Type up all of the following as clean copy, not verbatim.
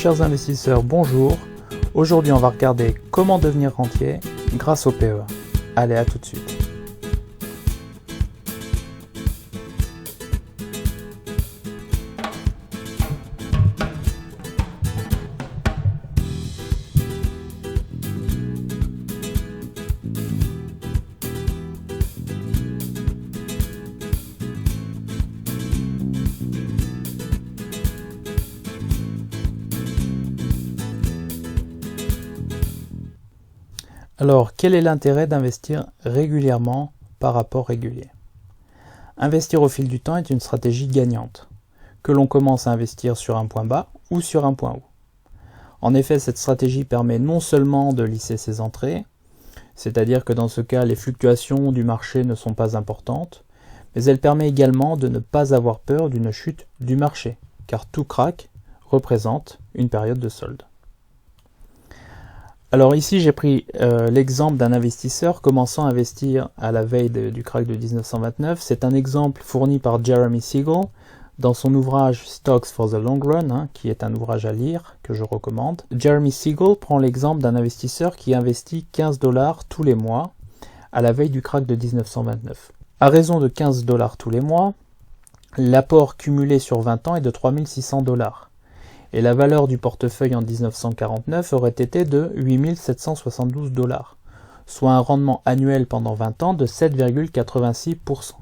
chers investisseurs, bonjour. Aujourd'hui, on va regarder comment devenir rentier grâce au PEA. Allez, à tout de suite. Alors, quel est l'intérêt d'investir régulièrement par rapport régulier? Investir au fil du temps est une stratégie gagnante, que l'on commence à investir sur un point bas ou sur un point haut. En effet, cette stratégie permet non seulement de lisser ses entrées, c'est-à-dire que dans ce cas, les fluctuations du marché ne sont pas importantes, mais elle permet également de ne pas avoir peur d'une chute du marché, car tout krach représente une période de solde. Alors ici, j'ai pris l'exemple d'un investisseur commençant à investir à la veille du krach de 1929. C'est un exemple fourni par Jeremy Siegel dans son ouvrage Stocks for the Long Run, qui est un ouvrage à lire que je recommande. Jeremy Siegel prend l'exemple d'un investisseur qui investit 15 $ tous les mois à la veille du krach de 1929. À raison de 15 $ tous les mois, l'apport cumulé sur 20 ans est de 3 600 $. Et la valeur du portefeuille en 1949 aurait été de 8 772 $, soit un rendement annuel pendant 20 ans de 7,86%.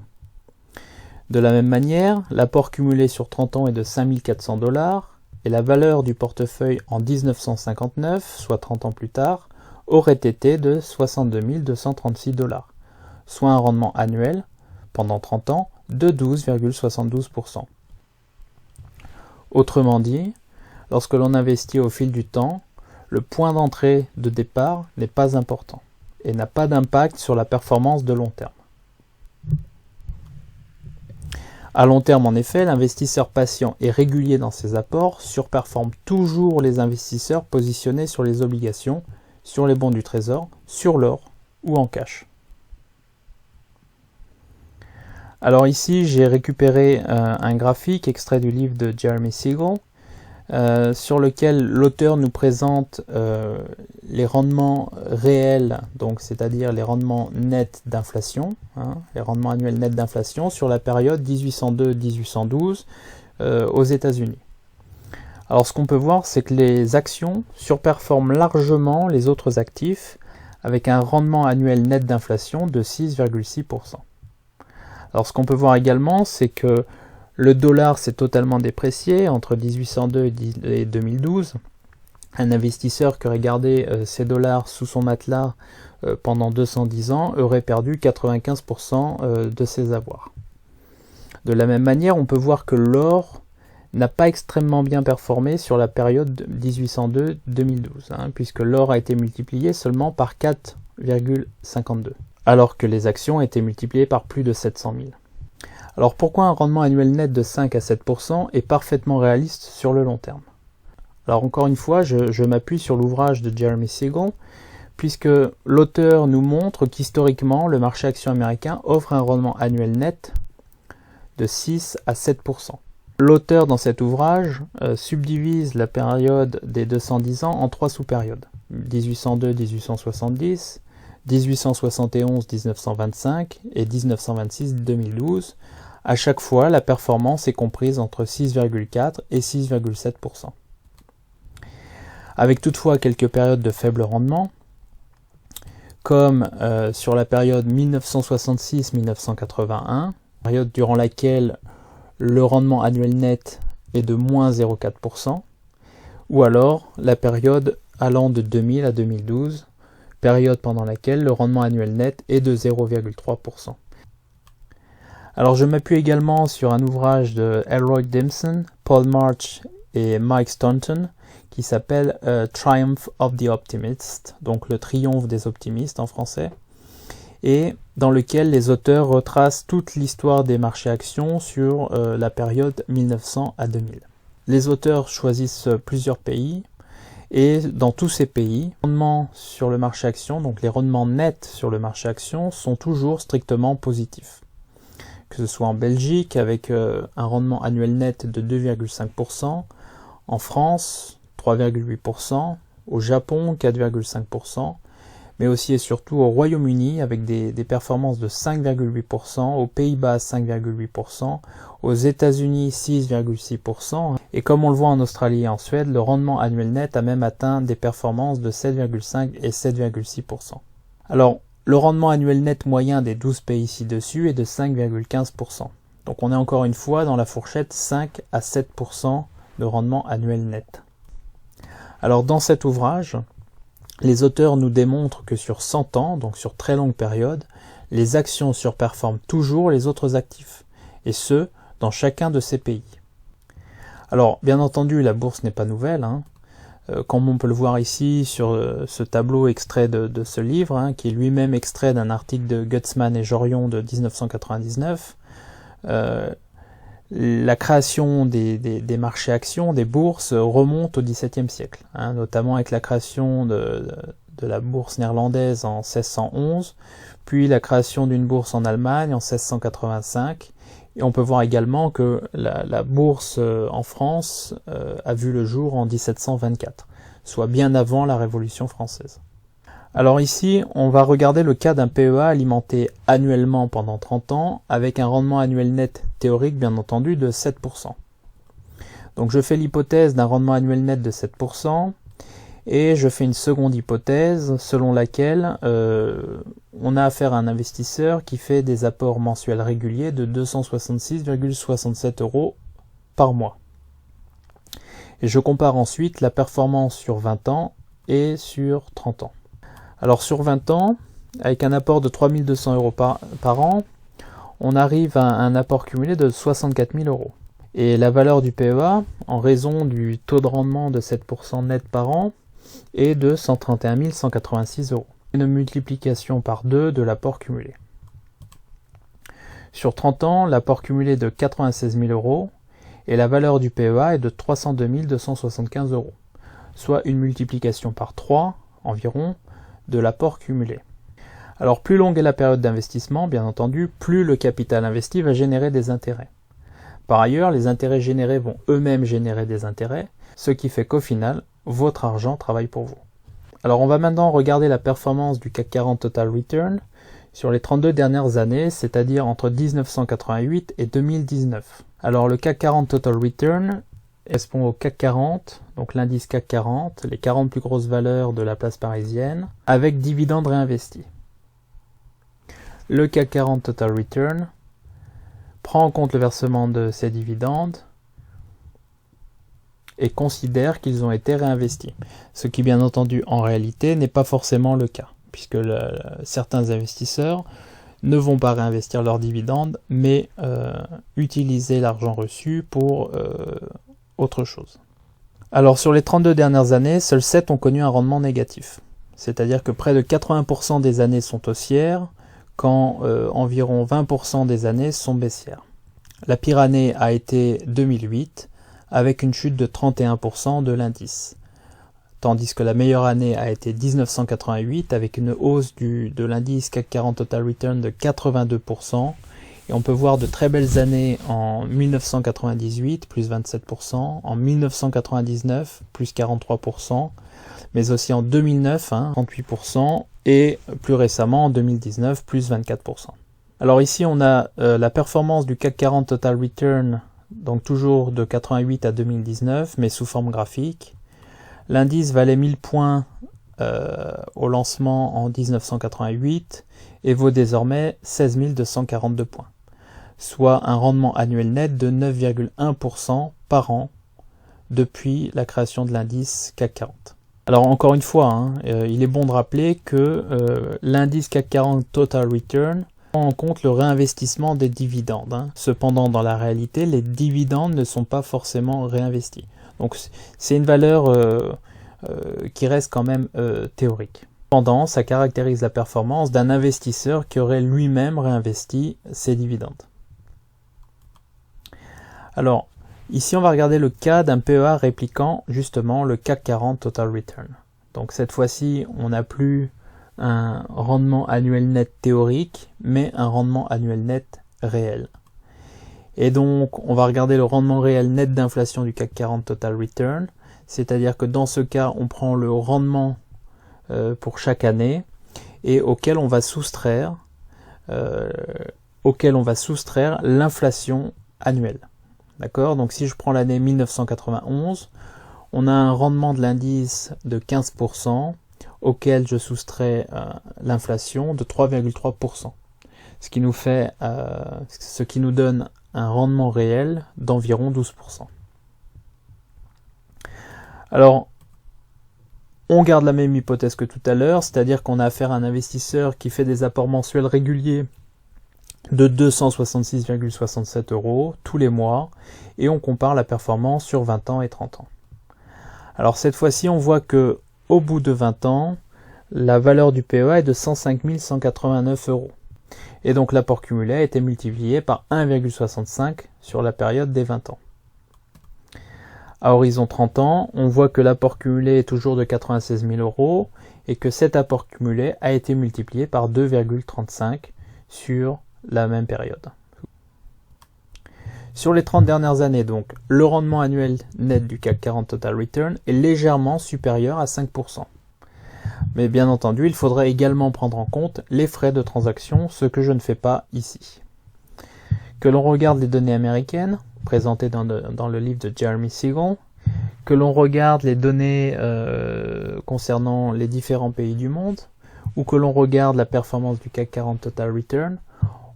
De la même manière, l'apport cumulé sur 30 ans est de 5 400 $, et la valeur du portefeuille en 1959, soit 30 ans plus tard, aurait été de 62 236 $, soit un rendement annuel, pendant 30 ans, de 12,72%. Autrement dit, lorsque l'on investit au fil du temps, le point d'entrée de départ n'est pas important et n'a pas d'impact sur la performance de long terme. À long terme, en effet, l'investisseur patient et régulier dans ses apports surperforme toujours les investisseurs positionnés sur les obligations, sur les bons du trésor, sur l'or ou en cash. Alors ici, j'ai récupéré un graphique extrait du livre de Jeremy Siegel, sur lequel l'auteur nous présente les rendements réels, donc c'est-à-dire les rendements nets d'inflation, les rendements annuels nets d'inflation sur la période 1802-1812 aux États-Unis. Alors ce qu'on peut voir, c'est que les actions surperforment largement les autres actifs avec un rendement annuel net d'inflation de 6,6%. Alors ce qu'on peut voir également, c'est que le dollar s'est totalement déprécié entre 1802 et 2012. Un investisseur qui aurait gardé ses dollars sous son matelas pendant 210 ans aurait perdu 95% de ses avoirs. De la même manière, on peut voir que l'or n'a pas extrêmement bien performé sur la période 1802-2012, puisque l'or a été multiplié seulement par 4,52, alors que les actions ont été multipliées par plus de 700 000. Alors pourquoi un rendement annuel net de 5 à 7% est parfaitement réaliste sur le long terme? Alors encore une fois, je m'appuie sur l'ouvrage de Jeremy Siegel, puisque l'auteur nous montre qu'historiquement, le marché action américain offre un rendement annuel net de 6 à 7%. L'auteur dans cet ouvrage subdivise la période des 210 ans en 3 sous-périodes. 1802-1870, 1871-1925 et 1926-2012. À chaque fois, la performance est comprise entre 6,4 et 6,7%. Avec toutefois quelques périodes de faible rendement, comme sur la période 1966-1981, période durant laquelle le rendement annuel net est de moins 0,4%, ou alors la période allant de 2000 à 2012, période pendant laquelle le rendement annuel net est de 0,3%. Alors je m'appuie également sur un ouvrage de Elroy Dimson, Paul March et Mike Staunton qui s'appelle Triumph of the Optimist, donc le triomphe des optimistes en français, et dans lequel les auteurs retracent toute l'histoire des marchés actions sur la période 1900 à 2000. Les auteurs choisissent plusieurs pays, et dans tous ces pays, les rendements sur le marché action, donc les rendements nets sur le marché action, sont toujours strictement positifs. Que ce soit en Belgique avec un rendement annuel net de 2,5%, en France 3,8%, au Japon 4,5%, mais aussi et surtout au Royaume-Uni avec des performances de 5,8%, aux Pays-Bas 5,8%, aux États-Unis 6,6%, et comme on le voit en Australie et en Suède, le rendement annuel net a même atteint des performances de 7,5 et 7,6%. Alors, le rendement annuel net moyen des 12 pays ci-dessus est de 5,15%. Donc on est encore une fois dans la fourchette 5 à 7% de rendement annuel net. Alors dans cet ouvrage, les auteurs nous démontrent que sur 100 ans, donc sur très longue période, les actions surperforment toujours les autres actifs, et ce, dans chacun de ces pays. Alors, bien entendu, la bourse n'est pas nouvelle, comme on peut le voir ici sur ce tableau extrait de ce livre, qui est lui-même extrait d'un article de Gutzman et Jorion de 1999. La création des marchés actions, des bourses, remonte au XVIIe siècle, notamment avec la création de la bourse néerlandaise en 1611, puis la création d'une bourse en Allemagne en 1685, et on peut voir également que la bourse en France a vu le jour en 1724, soit bien avant la Révolution française. Alors ici, on va regarder le cas d'un PEA alimenté annuellement pendant 30 ans, avec un rendement annuel net théorique, bien entendu, de 7%. Donc je fais l'hypothèse d'un rendement annuel net de 7%, et je fais une seconde hypothèse selon laquelle on a affaire à un investisseur qui fait des apports mensuels réguliers de 266,67 € par mois. Et je compare ensuite la performance sur 20 ans et sur 30 ans. Alors sur 20 ans, avec un apport de 3 200 € par an, on arrive à un apport cumulé de 64 000 €. Et la valeur du PEA, en raison du taux de rendement de 7% net par an, est de 131 186 €. Une multiplication par 2 de l'apport cumulé. Sur 30 ans, l'apport cumulé est de 96 000 € et la valeur du PEA est de 302 275 €, soit une multiplication par 3 environ de l'apport cumulé. Alors plus longue est la période d'investissement, bien entendu, plus le capital investi va générer des intérêts. Par ailleurs, les intérêts générés vont eux-mêmes générer des intérêts, ce qui fait qu'au final, votre argent travaille pour vous. Alors on va maintenant regarder la performance du CAC 40 Total Return sur les 32 dernières années, c'est-à-dire entre 1988 et 2019. Alors le CAC 40 Total Return correspond au CAC 40, donc l'indice CAC 40, les 40 plus grosses valeurs de la place parisienne, avec dividendes réinvestis. Le CAC 40 Total Return prend en compte le versement de ces dividendes et considère qu'ils ont été réinvestis. Ce qui, bien entendu, en réalité, n'est pas forcément le cas, puisque certains investisseurs ne vont pas réinvestir leurs dividendes, mais utiliser l'argent reçu pour autre chose. Alors sur les 32 dernières années, seuls 7 ont connu un rendement négatif. C'est-à-dire que près de 80% des années sont haussières, quand environ 20% des années sont baissières. La pire année a été 2008, avec une chute de 31% de l'indice. Tandis que la meilleure année a été 1988, avec une hausse de l'indice CAC 40 Total Return de 82%. Et on peut voir de très belles années en 1998, plus 27%, en 1999, plus 43%, mais aussi en 2009, 38%, et plus récemment en 2019, plus 24%. Alors ici on a la performance du CAC 40 Total Return, donc toujours de 88 à 2019, mais sous forme graphique. L'indice valait 1000 points au lancement en 1988 et vaut désormais 16 242 points, soit un rendement annuel net de 9,1% par an depuis la création de l'indice CAC 40. Alors encore une fois, il est bon de rappeler que l'indice CAC 40 Total Return prend en compte le réinvestissement des dividendes. Cependant, dans la réalité, les dividendes ne sont pas forcément réinvestis. Donc c'est une valeur qui reste quand même théorique. Cependant, ça caractérise la performance d'un investisseur qui aurait lui-même réinvesti ses dividendes. Alors, ici on va regarder le cas d'un PEA répliquant justement le CAC 40 Total Return. Donc cette fois-ci, on n'a plus un rendement annuel net théorique, mais un rendement annuel net réel. Et donc, on va regarder le rendement réel net d'inflation du CAC 40 Total Return, c'est-à-dire que dans ce cas, on prend le rendement pour chaque année et auquel on va soustraire l'inflation annuelle. D'accord? Donc si je prends l'année 1991, on a un rendement de l'indice de 15%, auquel je soustrais l'inflation de 3,3%. Ce qui nous donne un rendement réel d'environ 12%. Alors, on garde la même hypothèse que tout à l'heure, c'est-à-dire qu'on a affaire à un investisseur qui fait des apports mensuels réguliers de 266,67 € tous les mois, et on compare la performance sur 20 ans et 30 ans. Alors cette fois-ci, on voit que au bout de 20 ans, la valeur du PEA est de 105 189 €. Et donc l'apport cumulé a été multiplié par 1,65 sur la période des 20 ans. À horizon 30 ans, on voit que l'apport cumulé est toujours de 96 000 € et que cet apport cumulé a été multiplié par 2,35 sur la même période. Sur les 30 dernières années, donc, le rendement annuel net du CAC 40 Total Return est légèrement supérieur à 5%. Mais bien entendu, il faudrait également prendre en compte les frais de transaction, ce que je ne fais pas ici. Que l'on regarde les données américaines, présentées dans le livre de Jeremy Siegel, que l'on regarde les données concernant les différents pays du monde, ou que l'on regarde la performance du CAC 40 Total Return,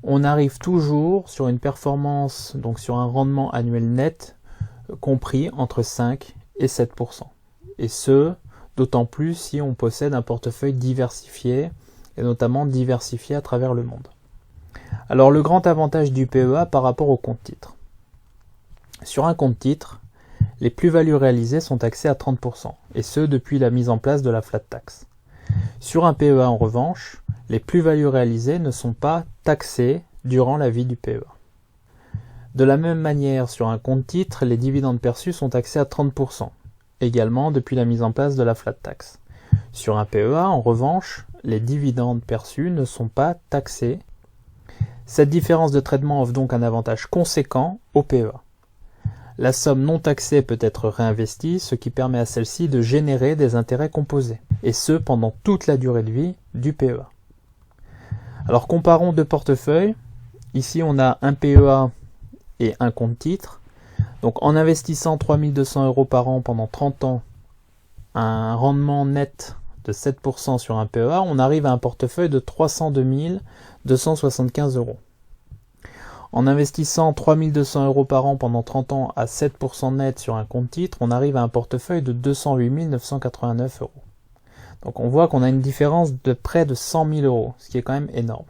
on arrive toujours sur une performance, donc sur un rendement annuel net compris entre 5 et 7%. Et ce, d'autant plus si on possède un portefeuille diversifié, et notamment diversifié à travers le monde. Alors le grand avantage du PEA par rapport au compte titre. Sur un compte titre, les plus-values réalisées sont taxées à 30%, et ce depuis la mise en place de la flat tax. Sur un PEA en revanche, les plus-values réalisées ne sont pas taxées durant la vie du PEA. De la même manière, sur un compte titre, les dividendes perçus sont taxés à 30%, également depuis la mise en place de la flat tax. Sur un PEA, en revanche, les dividendes perçus ne sont pas taxés. Cette différence de traitement offre donc un avantage conséquent au PEA. La somme non taxée peut être réinvestie, ce qui permet à celle-ci de générer des intérêts composés, et ce pendant toute la durée de vie du PEA. Alors comparons deux portefeuilles. Ici on a un PEA et un compte titre. Donc en investissant 3 200 € par an pendant 30 ans, un rendement net de 7% sur un PEA, on arrive à un portefeuille de 302 275 €. En investissant 3 200 € par an pendant 30 ans à 7% net sur un compte titre, on arrive à un portefeuille de 208 989 €. Donc on voit qu'on a une différence de près de 100 000 €, ce qui est quand même énorme.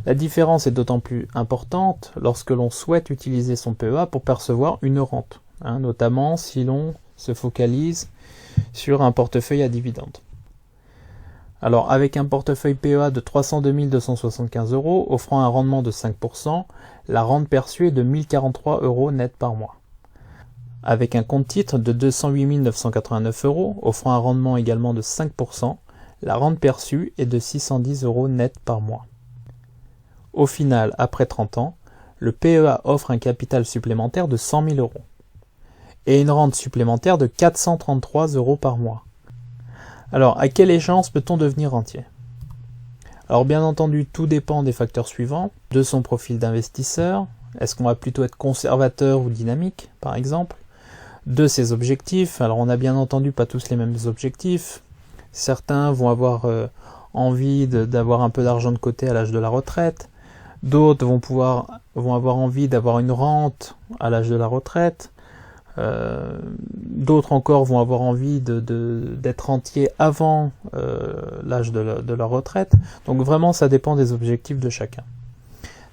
La différence est d'autant plus importante lorsque l'on souhaite utiliser son PEA pour percevoir une rente, notamment si l'on se focalise sur un portefeuille à dividendes. Alors avec un portefeuille PEA de 302 275 € offrant un rendement de 5%, la rente perçue est de 1043 € net par mois. Avec un compte titre de 208 989 € offrant un rendement également de 5%, la rente perçue est de 610 € net par mois. Au final, après 30 ans, le PEA offre un capital supplémentaire de 100 000 € et une rente supplémentaire de 433 € par mois. Alors, à quelle échéance peut-on devenir rentier? Alors bien entendu, tout dépend des facteurs suivants, de son profil d'investisseur, est-ce qu'on va plutôt être conservateur ou dynamique, par exemple, de ses objectifs. Alors on n'a bien entendu pas tous les mêmes objectifs. Certains vont avoir envie d'avoir un peu d'argent de côté à l'âge de la retraite. D'autres vont avoir envie d'avoir une rente à l'âge de la retraite. D'autres encore vont avoir envie d'être rentier avant l'âge de la retraite. Donc vraiment ça dépend des objectifs de chacun.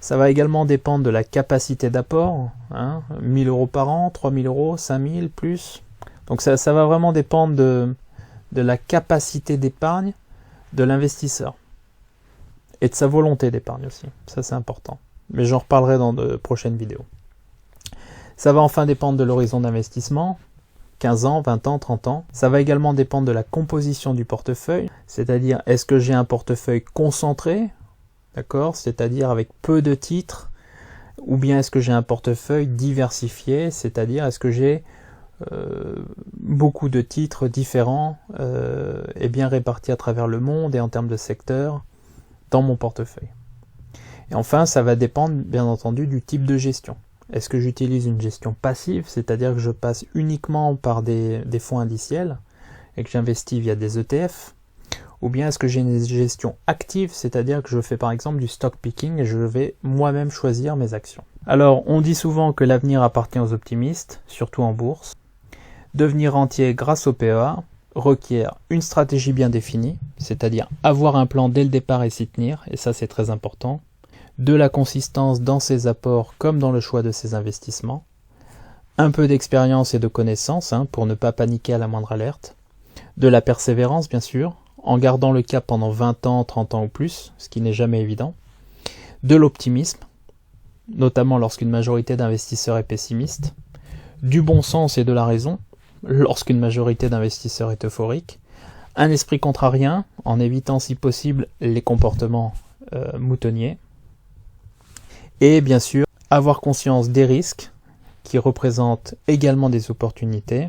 Ça va également dépendre de la capacité d'apport, 1 000 € par an, 3 000 €, 5 000, plus. Donc ça va vraiment dépendre de la capacité d'épargne de l'investisseur. Et de sa volonté d'épargne aussi, ça c'est important. Mais j'en reparlerai dans de prochaines vidéos. Ça va enfin dépendre de l'horizon d'investissement, 15 ans, 20 ans, 30 ans. Ça va également dépendre de la composition du portefeuille, c'est-à-dire est-ce que j'ai un portefeuille concentré, d'accord, c'est-à-dire avec peu de titres, ou bien est-ce que j'ai un portefeuille diversifié, c'est-à-dire est-ce que j'ai beaucoup de titres différents et bien répartis à travers le monde et en termes de secteurs dans mon portefeuille. Et enfin, ça va dépendre bien entendu du type de gestion. Est-ce que j'utilise une gestion passive, c'est-à-dire que je passe uniquement par des fonds indiciels et que j'investis via des ETF, ou bien est-ce que j'ai une gestion active, c'est-à-dire que je fais par exemple du stock picking et je vais moi-même choisir mes actions. Alors, on dit souvent que l'avenir appartient aux optimistes, surtout en bourse. Devenir rentier grâce au PEA requiert une stratégie bien définie, c'est-à-dire avoir un plan dès le départ et s'y tenir, et ça c'est très important. De la consistance dans ses apports comme dans le choix de ses investissements. Un peu d'expérience et de connaissances pour ne pas paniquer à la moindre alerte. De la persévérance bien sûr, en gardant le cap pendant 20 ans, 30 ans ou plus, ce qui n'est jamais évident. De l'optimisme, notamment lorsqu'une majorité d'investisseurs est pessimiste. Du bon sens et de la raison, lorsqu'une majorité d'investisseurs est euphorique. Un esprit contrarien, en évitant si possible les comportements moutonniers. Et bien sûr, avoir conscience des risques qui représentent également des opportunités,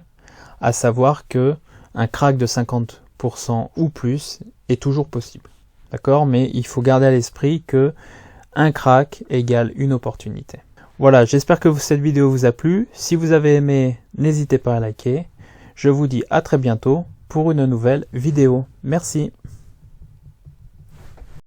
à savoir que un crack de 50% ou plus est toujours possible. D'accord ? Mais il faut garder à l'esprit que un crack égale une opportunité. Voilà, j'espère que cette vidéo vous a plu. Si vous avez aimé, n'hésitez pas à liker. Je vous dis à très bientôt pour une nouvelle vidéo. Merci.